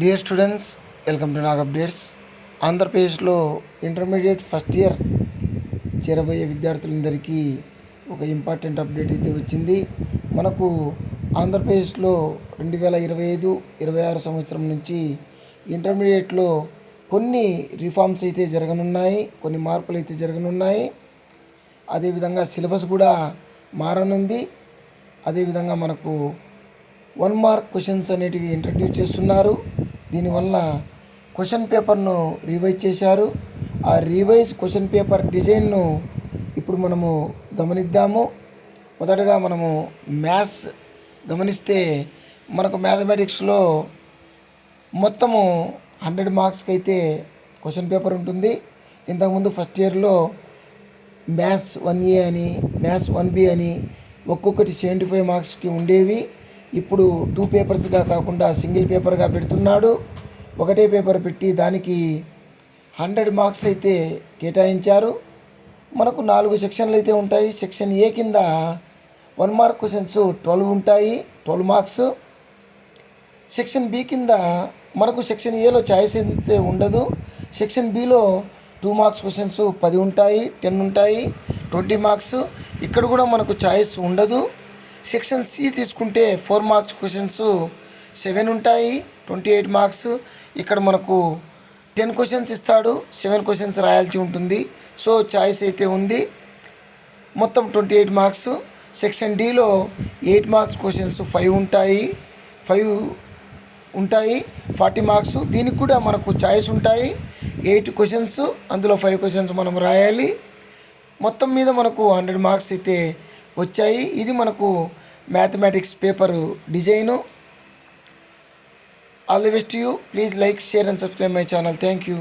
Dear students, welcome to Nag updates. ఆంధ్రప్రదేశ్లో intermediate first year చేరబోయే విద్యార్థులందరికీ ఒక ఇంపార్టెంట్ అప్డేట్ అయితే వచ్చింది. మనకు ఆంధ్రప్రదేశ్లో 2025-26 సంవత్సరం నుంచి ఇంటర్మీడియట్లో కొన్ని రిఫార్మ్స్ అయితే జరగనున్నాయి, కొన్ని మార్పులు అయితే జరగనున్నాయి. అదేవిధంగా సిలబస్ కూడా మారనుంది. అదేవిధంగా మనకు 1 మార్క్ క్వశ్చన్స్ అనేటివి ఇంట్రడ్యూస్ చేస్తున్నారు. దీనివల్ల క్వశ్చన్ పేపర్ను రివైజ్ చేశారు. ఆ రివైజ్ క్వశ్చన్ పేపర్ డిజైన్ను ఇప్పుడు మనము గమనిద్దాము. మొదటగా మనము మ్యాథ్స్ గమనిస్తే మనకు మ్యాథమెటిక్స్లో మొత్తము 100 మార్క్స్కి అయితే క్వశ్చన్ పేపర్ ఉంటుంది. ఇంతకుముందు ఫస్ట్ ఇయర్లో మ్యాథ్స్ 1A అని, మ్యాథ్స్ 1B అని ఒక్కొక్కటి 75 మార్క్స్కి ఉండేవి. ఇప్పుడు 2 పేపర్స్గా కాకుండా సింగిల్ పేపర్గా పెడుతున్నాడు. ఒకటే పేపర్ పెట్టి దానికి 100 మార్క్స్ అయితే కేటాయించారు. మనకు 4 సెక్షన్లు అయితే ఉంటాయి. సెక్షన్ ఏ కింద 1 మార్క్ క్వశ్చన్స్ 12 ఉంటాయి, 12 మార్క్స్. సెక్షన్ బి కింద మనకు సెక్షన్ ఏలో ఛాయిస్ అయితే ఉండదు. సెక్షన్ బిలో 2 మార్క్స్ క్వశ్చన్స్ 10 ఉంటాయి, 10 ఉంటాయి, 20 మార్క్స్. ఇక్కడ కూడా మనకు ఛాయిస్ ఉండదు. సెక్షన్ సి తీసుకుంటే 4 మార్క్స్ క్వశ్చన్స్ 7 ఉంటాయి, 28 మార్క్స్. ఇక్కడ మనకు 10 క్వశ్చన్స్ ఇస్తాడు, 7 క్వశ్చన్స్ రాయాల్సి ఉంటుంది. సో ఛాయిస్ అయితే ఉంది. మొత్తం 28 మార్క్స్. సెక్షన్ డిలో 8 మార్క్స్ క్వశ్చన్స్ 5 ఉంటాయి, 40 మార్క్స్. దీనికి కూడా మనకు ఛాయిస్ ఉంటాయి. 8 క్వశ్చన్స్, అందులో 5 క్వశ్చన్స్ మనం రాయాలి. మొత్తం మీద మనకు 100 మార్క్స్ అయితే వచ్చాయి. ఇది మనకు mathematics paper design. All the best you. Please like, share and subscribe my channel. Thank you.